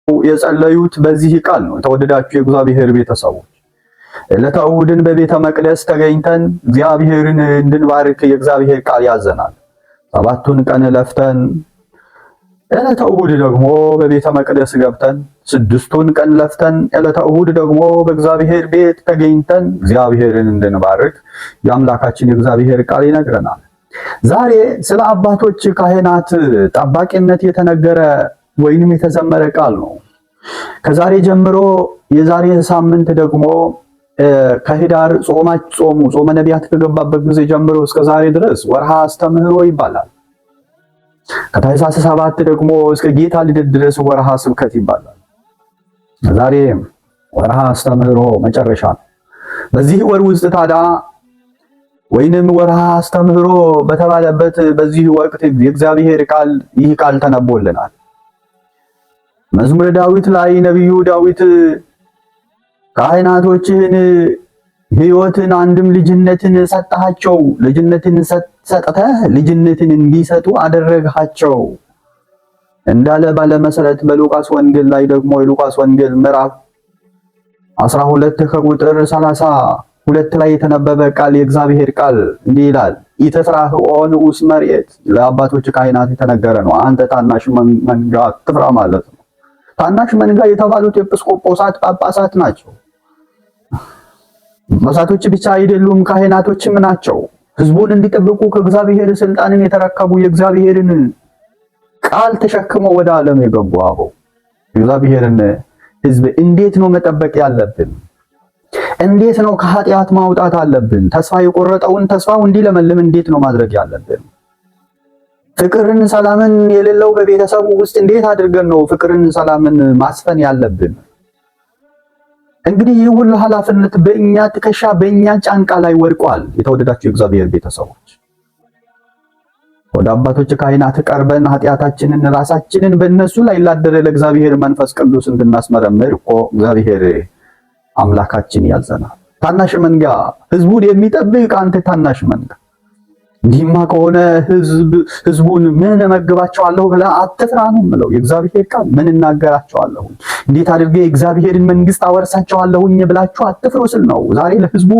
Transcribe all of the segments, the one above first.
የጸለዩት በዚህ ቃል ነው። ተወደዳችሁ የእግዚአብሔር ቤተሰቦች ዕለተ እሑድን በቤተ መቅደስ ተገኝተን እግዚአብሔርን እንድንባርክ የእግዚአብሔር ቃል ያዘናል። 7ቱን ቀን ለፍተን ዕለተ እሑድ ደግሞ በቤተ መቅደስ ገብተን 6ቱን ቀን ለፍተን ዕለተ እሑድ ደግሞ በእግዚአብሔር ቤት ተገኝተን እግዚአብሔርን እንድንባርክ የአምላካችን የእግዚአብሔር ቃል ይነግረናል። ዛሬ ስለ አባቶች ካህናት ጠባቂነት የተነገረ ወይንም የተዘመረ ቃል ነው። ከዛሬ ጀምሮ የዛሬ ሳምንት ደግሞ ከህዳር ጾመ ነቢያት ከገባበት ጊዜ ጀምሮ እስከ ዛሬ ድረስ ወርሃ አስተምህሮ ይባላል። ከታኅሳስ 7 ደግሞ እስከ ጌታ ልደት ድረስ ወርሃ ስብከት ይባላል። ዛሬ ወርሃ አስተምህሮ መጨረሻ ነው። በዚህ ወር ውስጥ ታዲያ ወይንም ወርሃ አስተምህሮ በተባለበት በዚህ ወቅት የእግዚአብሔር ቃል ይህ ቃል ተነቦልናል። መዝሙረ ዳዊት ላይ ነቢዩ ዳዊት ካህናቶችህን ሕይወትን አንድም ልጅነትን ሰጣቸው፣ ልጅነትን ሰጥተህ ልጅነትን እንዲሰጡ አደረግሃቸው እንዳለ ባለመሰረት በሉቃስ ወንጌል ላይ ደግሞ የሉቃስ ወንጌል ምዕራፍ 12 ከቁጥር 32 ላይ የተነበበ ቃል የእግዚአብሔር ቃል እንዲህ ይላል። ኢተስራህኦ ንዑስ መርኤት ለአባቶች ካህናት የተነገረ ነው። አንተ ታናሽ መንጋ አትፍራ ማለት ነው። ታናሽ መንጋ የተባሉት ኤጲስቆጶሳት ጳጳሳት ናቸው። ጳጳሳቶች ብቻ አይደሉም፣ ካህናቶችም ናቸው። ሕዝቡን እንዲጠብቁ ከእግዚአብሔር ስልጣንን የተረከቡ የእግዚአብሔርን ቃል ተሸክመው ወደ ዓለም የገቡ አበው የእግዚአብሔርን ሕዝብ እንዴት ነው መጠበቅ ያለብን? እንዴት ነው ከኃጢአት ማውጣት አለብን? ተስፋ የቆረጠውን ተስፋው እንዲለመልም እንዴት ነው ማድረግ ያለብን? ፍቅርን ሰላምን የሌለው በቤተሰቡ ውስጥ እንዴት አድርገን ነው ፍቅርን ሰላምን ማስፈን ያለብን? እንግዲህ ይህ ሁሉ ኃላፊነት በእኛ ትከሻ በእኛ ጫንቃ ላይ ወድቋል። የተወደዳችሁ የእግዚአብሔር ቤተሰቦች ወደ አባቶች ካህናት ቀርበን ኃጢአታችንን ራሳችንን በእነሱ ላይ ላደረ ለእግዚአብሔር መንፈስ ቅዱስ እንድናስመረምር እኮ እግዚአብሔር አምላካችን ያዘናል። ታናሽ መንጋ ሕዝቡን የሚጠብቅ አንተ ታናሽ መንጋ፣ እንዲህማ ከሆነ ሕዝቡን ምን እመግባቸዋለሁ ብለህ አትፍራ ነው የምለው የእግዚአብሔር ቃል። ምን እናገራቸዋለሁ? እንዴት አድርጌ የእግዚአብሔርን መንግስት አወርሳቸዋለሁኝ ብላችሁ አትፍሩ ስል ነው። ዛሬ ለሕዝቡ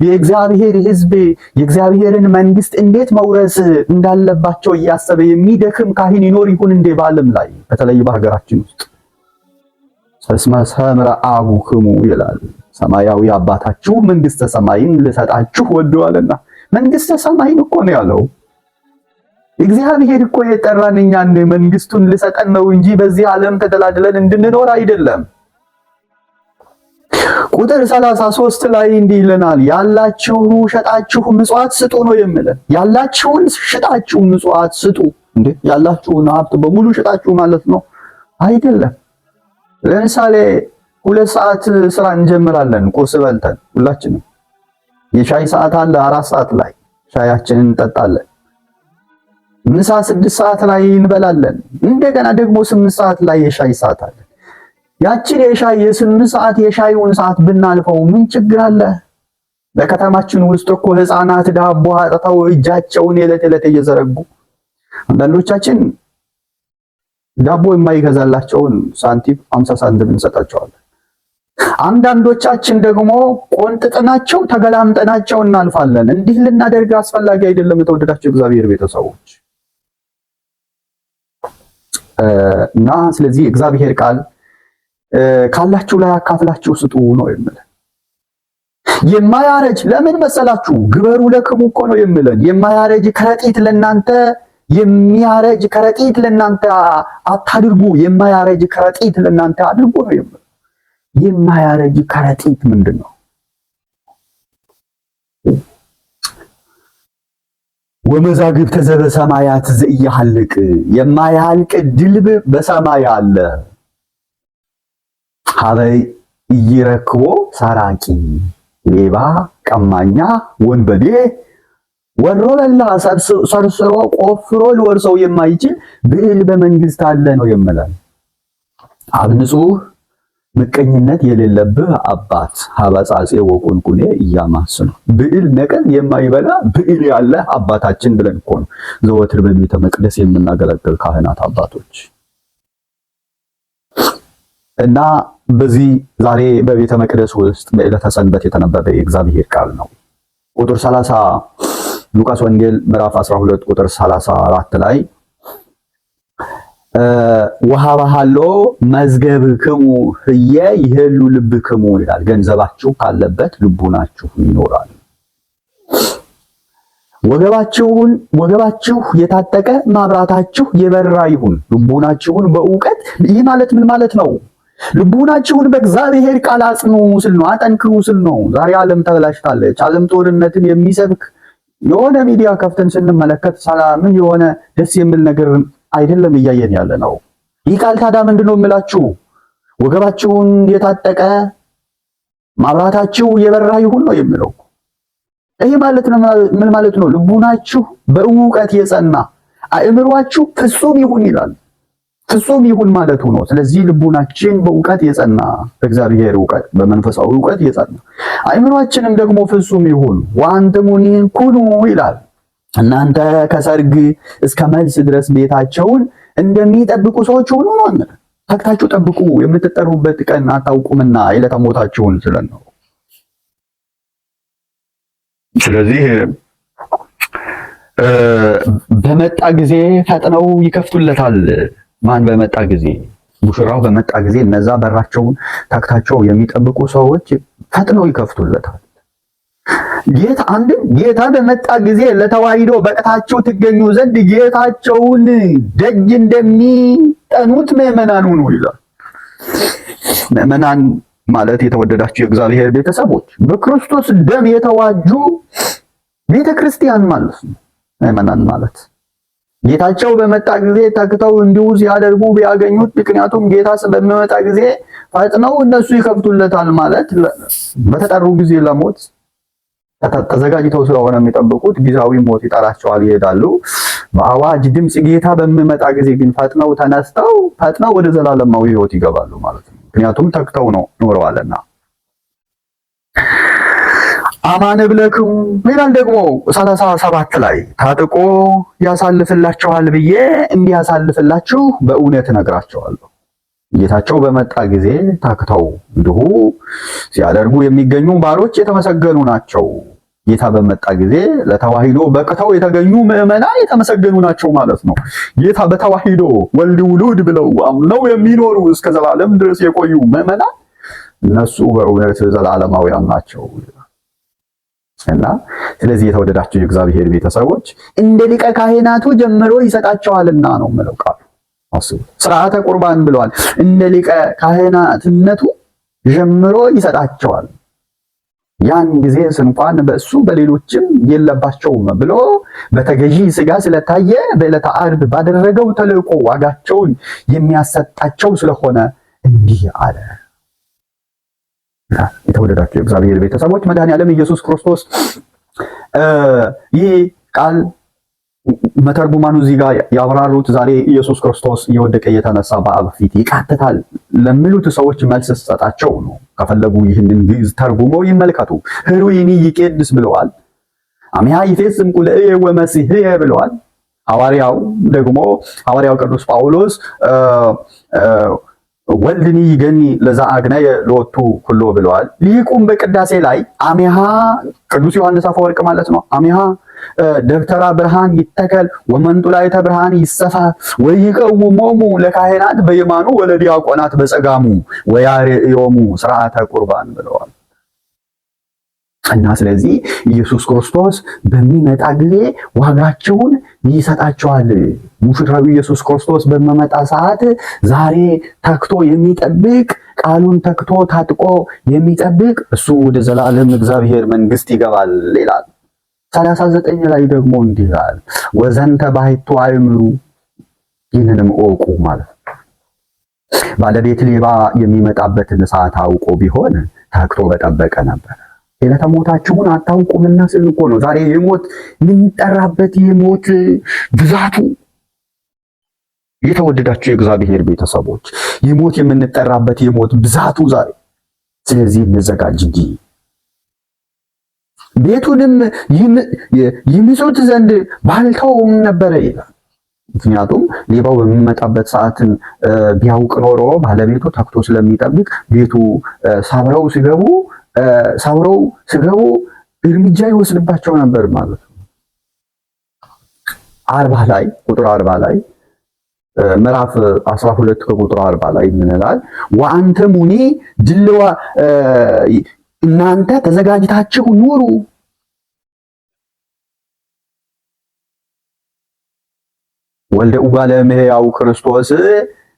የእግዚአብሔር ሕዝብ የእግዚአብሔርን መንግስት እንዴት መውረስ እንዳለባቸው እያሰበ የሚደክም ካህን ይኖር ይሁን እንዴ በዓለም ላይ በተለይ በሀገራችን ውስጥ? እስመ ሰምረ አቡክሙ ይላል፣ ሰማያዊ አባታችሁ መንግስተ ሰማይን ልሰጣችሁ ወደዋልና። መንግስተ ሰማይን እኮ ነው ያለው እግዚአብሔር እኮ የጠራን እኛን መንግስቱን ልሰጠን ነው እንጂ በዚህ ዓለም ተደላድለን እንድንኖር አይደለም። ቁጥር 33 ላይ እንዲህ ይለናል፣ ያላችሁ ሸጣችሁ ምጽዋት ስጡ ነው የሚለን። ያላችሁን ሽጣችሁ ምጽዋት ስጡ። እንዴ ያላችሁን ሀብት በሙሉ ሽጣችሁ ማለት ነው አይደለም። ለምሳሌ 2 ሰዓት ስራ እንጀምራለን ቁርስ በልተን ሁላችንም። የሻይ ሰዓት አለ 4 ሰዓት ላይ ሻያችንን እንጠጣለን። ምሳ 6 ሰዓት ላይ እንበላለን። እንደገና ደግሞ 8 ሰዓት ላይ የሻይ ሰዓት አለ። ያችን የሻይ የ8 ሰዓት የሻዩን ሰዓት ብናልፈው ምን ችግር አለ? በከተማችን ውስጥ እኮ ህፃናት ዳቦ አጥተው እጃቸውን የዕለት እየዘረጉ አንዳንዶቻችን ዳቦ የማይገዛላቸውን ሳንቲም 50 ሳንቲም እንሰጣቸዋለን። አንዳንዶቻችን ደግሞ ቆንጥጠናቸው ተገላምጠናቸው እናልፋለን። እንዲህ ልናደርግ አስፈላጊ አይደለም። የተወደዳችሁ እግዚአብሔር ቤተሰቦች እና ስለዚህ እግዚአብሔር ቃል ካላችሁ ላይ አካፍላችሁ ስጡ ነው የሚለን። የማያረጅ ለምን መሰላችሁ? ግበሩ ለክሙ እኮ ነው የሚለን። የማያረጅ ከረጢት ለናንተ የሚያረጅ ከረጢት ለናንተ አታድርጉ፣ የማያረጅ ከረጢት ለናንተ አድርጉ ነው የሚለው። የማያረጅ ከረጢት ምንድነው? ወመዛግብተ ዘበሰማያት ዘኢያልቅ፣ የማያልቅ ድልብ በሰማይ አለ። ሀበይ ይረክቦ ሰራቂ፣ ሌባ፣ ቀማኛ፣ ወንበዴ ወሮ በላ ሰርስሮ ቆፍሮ ሊወርሰው የማይችል ብዕል በመንግስት አለ ነው የምለን። አብንጹህ ምቀኝነት የሌለብህ አባት ሀበጻጼ ወቁንቁኔ እያማስ ነው። ብዕል ነቀን የማይበላ ብዕል ያለ አባታችን ብለን እኮ ነው ዘወትር በቤተ መቅደስ የምናገለግል ካህናት አባቶች። እና በዚህ ዛሬ በቤተ መቅደስ ውስጥ በዕለተ ሰንበት የተነበበ የእግዚአብሔር ቃል ነው። ቁጥር 30 ሉቃስ ወንጌል ምዕራፍ 12 ቁጥር 34 ላይ ወሃባሃሎ መዝገብክሙ ህየ ይሄሉ ልብክሙ ይላል። ገንዘባችሁ ካለበት ልቡናችሁ ይኖራል። ወገባችሁ የታጠቀ ማብራታችሁ የበራ ይሁን። ልቡናችሁን በእውቀት ይህ ማለት ምን ማለት ነው? ልቡናችሁን በእግዚአብሔር ቃል አጽኑ ስል ነው፣ አጠንክሩ ስል ነው። ዛሬ ዓለም ተበላሽታለች። ዓለም ጦርነትን የሚሰብክ የሆነ ሚዲያ ከፍተን ስንመለከት ሰላምን የሆነ ደስ የሚል ነገር አይደለም እያየን ያለ ነው። ይህ ቃል ታዲያ ምንድነው የምላችሁ? ወገባችሁን የታጠቀ ማብራታችሁ የበራ ይሁን ነው የሚለው። ይህ ማለት ነው ምን ማለት ነው? ልቡናችሁ በእውቀት የጸና አእምሯችሁ ፍጹም ይሁን ይላል። ፍጹም ይሁን ማለቱ ነው። ስለዚህ ልቡናችን በእውቀት የጸና በእግዚአብሔር እውቀት በመንፈሳዊ እውቀት የጸና አእምሯችንም ደግሞ ፍጹም ይሁን። ወአንትሙኒ ኩኑ ይላል። እናንተ ከሰርግ እስከ መልስ ድረስ ቤታቸውን እንደሚጠብቁ ሰዎች ሁኑ ነው። ተግታችሁ ጠብቁ፣ የምትጠሩበት ቀን አታውቁምና ዕለተ ሞታችሁን ስለን ነው። ስለዚህ በመጣ ጊዜ ፈጥነው ይከፍቱለታል። ማን በመጣ ጊዜ? ሙሽራው በመጣ ጊዜ እነዛ በራቸውን ተግታቸው የሚጠብቁ ሰዎች ፈጥነው ይከፍቱለታል። ጌታ በመጣ ጊዜ ለተዋሂዶ በቅታችሁ ትገኙ ዘንድ ጌታቸውን ደጅ እንደሚጠኑት ምዕመናን ሁኑ ይላል። ምዕመናን ማለት የተወደዳችሁ የእግዚአብሔር ቤተሰቦች በክርስቶስ ደም የተዋጁ ቤተክርስቲያን ማለት ነው። ምዕመናን ማለት ጌታቸው በመጣ ጊዜ ተግተው እንዲሁ ሲያደርጉ ቢያገኙት፣ ምክንያቱም ጌታ በሚመጣ ጊዜ ፈጥነው እነሱ ይከፍቱለታል ማለት በተጠሩ ጊዜ ለሞት ተዘጋጅተው ስለሆነ የሚጠብቁት ጊዜያዊ ሞት ይጠራቸዋል፣ ይሄዳሉ። በአዋጅ ድምፅ ጌታ በሚመጣ ጊዜ ግን ፈጥነው ተነስተው ፈጥነው ወደ ዘላለማዊ ሕይወት ይገባሉ ማለት ነው። ምክንያቱም ተግተው ነው ኖረዋልና። አማን ብለክሙ ይላል ደግሞ 37 ላይ ታጥቆ ያሳልፍላችኋል ብዬ እንዲያሳልፍላችሁ በእውነት እነግራችኋለሁ። ጌታቸው በመጣ ጊዜ ታክተው እንዲሁ ሲያደርጉ የሚገኙ ባሮች የተመሰገኑ ናቸው። ጌታ በመጣ ጊዜ ለተዋሂዶ በቅተው የተገኙ ምዕመናን የተመሰገኑ ናቸው ማለት ነው። ጌታ በተዋሂዶ ወልድ ውሉድ ብለው አምነው የሚኖሩ እስከ ዘላለም ድረስ የቆዩ ምዕመናን እነሱ በእውነት ዘላለማውያን ናቸው እና ስለዚህ የተወደዳችሁ የእግዚአብሔር ቤተሰቦች እንደ ሊቀ ካህናቱ ጀምሮ ይሰጣቸዋልና ነው የምለው ቃሉ። አስቡ፣ ሥርዓተ ቁርባን ብለዋል። እንደ ሊቀ ካህናትነቱ ጀምሮ ይሰጣቸዋል። ያን ጊዜ እንኳን በእሱ በሌሎችም የለባቸውም ብሎ በተገዢ ሥጋ ስለታየ በዕለተ ዓርብ ባደረገው ተልእኮ ዋጋቸውን የሚያሰጣቸው ስለሆነ እንዲህ አለ። የተወደዳችሁ የእግዚአብሔር ቤተሰቦች መድኃኔዓለም ኢየሱስ ክርስቶስ ይህ ቃል መተርጉማኑ እዚህ ጋር ያብራሩት ዛሬ ኢየሱስ ክርስቶስ እየወደቀ እየተነሳ በአብ ፊት ይቃትታል ለሚሉት ሰዎች መልስ ሰጣቸው ነው። ከፈለጉ ይህንን ግዕዝ ተርጉመው ይመልከቱ። ህሩይኒ ይቄድስ ብለዋል። አሚሃ ይፌጽም ቁልኤ ወመሲሕየ ብለዋል። ሐዋርያው ቅዱስ ጳውሎስ ወልድኒ ይገኒ ለዛ አግናየ ሎቱ ኩሎ ብለዋል። ሊቁም በቅዳሴ ላይ አሚሃ ቅዱስ ዮሐንስ አፈወርቅ ማለት ነው። አሚሃ ደብተራ ብርሃን ይተከል ወመንጡላዕተ ብርሃን ይሰፋ ወይቀውሞሙ ለካህናት በየማኑ ወለዲያቆናት በጸጋሙ ወያርዮሙ ሥርዓተ ቁርባን ብለዋል። እና ስለዚህ ኢየሱስ ክርስቶስ በሚመጣ ጊዜ ዋጋቸውን ይሰጣቸዋል። ሙሽራው ኢየሱስ ክርስቶስ በሚመጣ ሰዓት ዛሬ ተክቶ የሚጠብቅ ቃሉን ተክቶ ታጥቆ የሚጠብቅ እሱ ወደ ዘላለም እግዚአብሔር መንግስት ይገባል ይላል። 39 ላይ ደግሞ እንዲህ ይላል፣ ወዘንተ ባሕቱ አእምሩ፣ ይህንንም እወቁ ማለት ነው። ባለቤት ሌባ የሚመጣበትን ሰዓት አውቆ ቢሆን ተክቶ በጠበቀ ነበር። ዕለተ ሞታችሁን አታውቁምና ስል እኮ ነው። ዛሬ የሞት የምንጠራበት የሞት ብዛቱ፣ የተወደዳችሁ የእግዚአብሔር ቤተሰቦች የሞት የምንጠራበት የሞት ብዛቱ ዛሬ። ስለዚህ እንዘጋጅ እንጂ ቤቱንም ይምሱት ዘንድ ባልተውም ነበረ ይላል። ምክንያቱም ሌባው በሚመጣበት ሰዓትን ቢያውቅ ኖሮ ባለቤቱ ተክቶ ስለሚጠብቅ ቤቱ ሰብረው ሲገቡ እርምጃ ይወስድባቸው ነበር ማለት ነው። 40 ላይ ቁጥር 40 ላይ ምዕራፍ 12 ከቁጥር 40 ላይ ምን ይላል? ወአንተሙኒ ድልዋ እናንተ ተዘጋጅታችሁ ኑሩ ወልደ እጓለ እመሕያው ክርስቶስ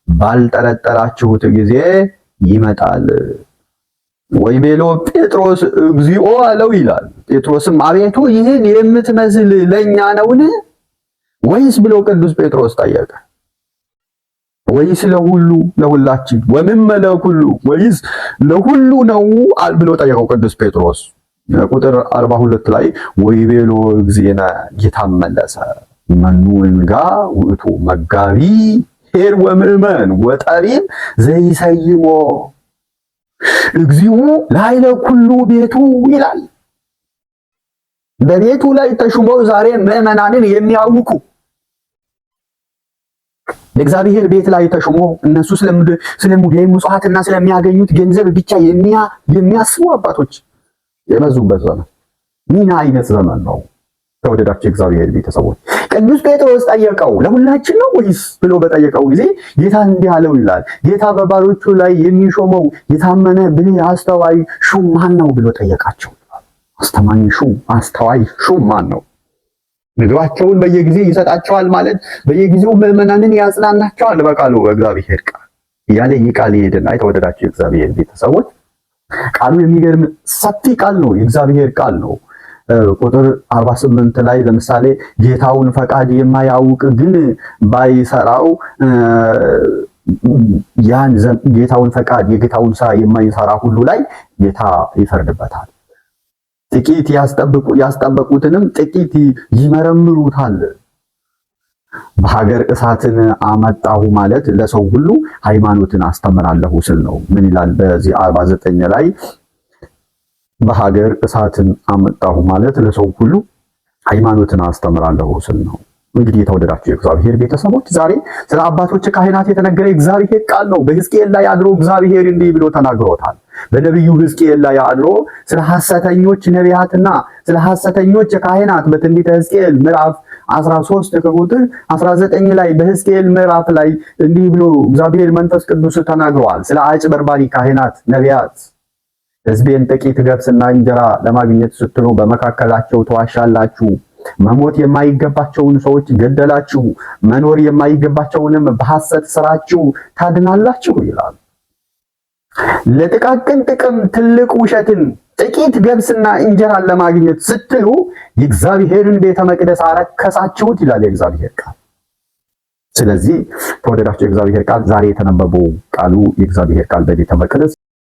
ባልጠረጠራችሁት ጊዜ ይመጣል። ወይቤሎ ጴጥሮስ እግዚኦ አለው ይላል። ጴጥሮስም አቤቱ ይህን የምትመስል ለኛ ነውን? ወይስ ብሎ ቅዱስ ጴጥሮስ ጠየቀ። ወይስ ለሁላችን ወምመ ለኩሉ ወይስ ለሁሉ ነው ብሎ ጠየቀው ቅዱስ ጴጥሮስ። ቁጥር 42 ላይ ወይቤሎ እግዚእነ ጌታ መለሰ መኑ እንጋ ውእቱ መጋቢ ኄር ወምእመን ወጠቢብ ዘይሰይሞ እግዚኡ ላዕለ ኩሉ ቤቱ ይላል። በቤቱ ላይ ተሹመው ዛሬ ምዕመናንን የሚያውኩ በእግዚአብሔር ቤት ላይ ተሹሞ እነሱ ስለሙዳየ ምጽዋትና ስለሚያገኙት ገንዘብ ብቻ የሚያስቡ አባቶች የበዙበት ዘመን ምን አይነት ዘመን ነው? ተወደዳችሁ እግዚአብሔር ቤተሰቦች፣ ቅዱስ ጴጥሮስ ጠየቀው ለሁላችን ነው ወይስ ብሎ በጠየቀው ጊዜ ጌታ እንዲህ አለው ይላል። ጌታ በባሮቹ ላይ የሚሾመው የታመነ ብልህ አስተዋይ ሹም ማን ነው ብሎ ጠየቃቸው። አስተማኝ ሹም አስተዋይ ሹም ማን ነው? ምግባቸውን በየጊዜው ይሰጣቸዋል ማለት በየጊዜው ምዕመናንን ያጽናናቸዋል በቃሉ በእግዚአብሔር ቃል እያለ ይህ ቃል ይሄድና የተወደዳችሁ እግዚአብሔር ቤተሰቦች ቃሉ የሚገርም ሰፊ ቃል ነው። የእግዚአብሔር ቃል ነው። ቁጥር 48 ላይ ለምሳሌ ጌታውን ፈቃድ የማያውቅ ግን ባይሰራው ጌታውን ፈቃድ የጌታውን ስራ የማይሰራ ሁሉ ላይ ጌታ ይፈርድበታል። ጥቂት ያስጠበቁትንም ጥቂት ይመረምሩታል። በሀገር እሳትን አመጣሁ ማለት ለሰው ሁሉ ሃይማኖትን አስተምራለሁ ስል ነው። ምን ይላል በዚህ 49 ላይ በሀገር እሳትን አመጣሁ ማለት ለሰው ሁሉ ሃይማኖትን አስተምራለሁ ስል ነው። እንግዲህ የተወደዳችሁ የእግዚአብሔር ቤተሰቦች ዛሬ ስለ አባቶች ካህናት የተነገረ እግዚአብሔር ቃል ነው። በሕዝቅኤል ላይ አድሮ እግዚአብሔር እንዲህ ብሎ ተናግሮታል። በነቢዩ ሕዝቅኤል ላይ አድሮ ስለ ሐሰተኞች ነቢያትና ስለ ሐሰተኞች ካህናት በትንቢተ ሕዝቅኤል ምዕራፍ 13 ከቁጥር 19 ላይ በሕዝቅኤል ምዕራፍ ላይ እንዲህ ብሎ እግዚአብሔር መንፈስ ቅዱስ ተናግሯል። ስለ አጭበርባሪ ካህናት ነቢያት ሕዝቤን ጥቂት ገብስና እንጀራ ለማግኘት ስትሉ በመካከላቸው ተዋሻላችሁ፣ መሞት የማይገባቸውን ሰዎች ገደላችሁ፣ መኖር የማይገባቸውንም በሐሰት ስራችሁ ታድናላችሁ ይላል። ለጥቃቅን ጥቅም ትልቅ ውሸትን ጥቂት ገብስና እንጀራን ለማግኘት ስትሉ የእግዚአብሔርን ቤተ መቅደስ አረከሳችሁት ይላል የእግዚአብሔር ቃል። ስለዚህ ተወደዳችሁ የእግዚአብሔር ቃል ዛሬ የተነበበው ቃሉ የእግዚአብሔር ቃል በቤተ መቅደስ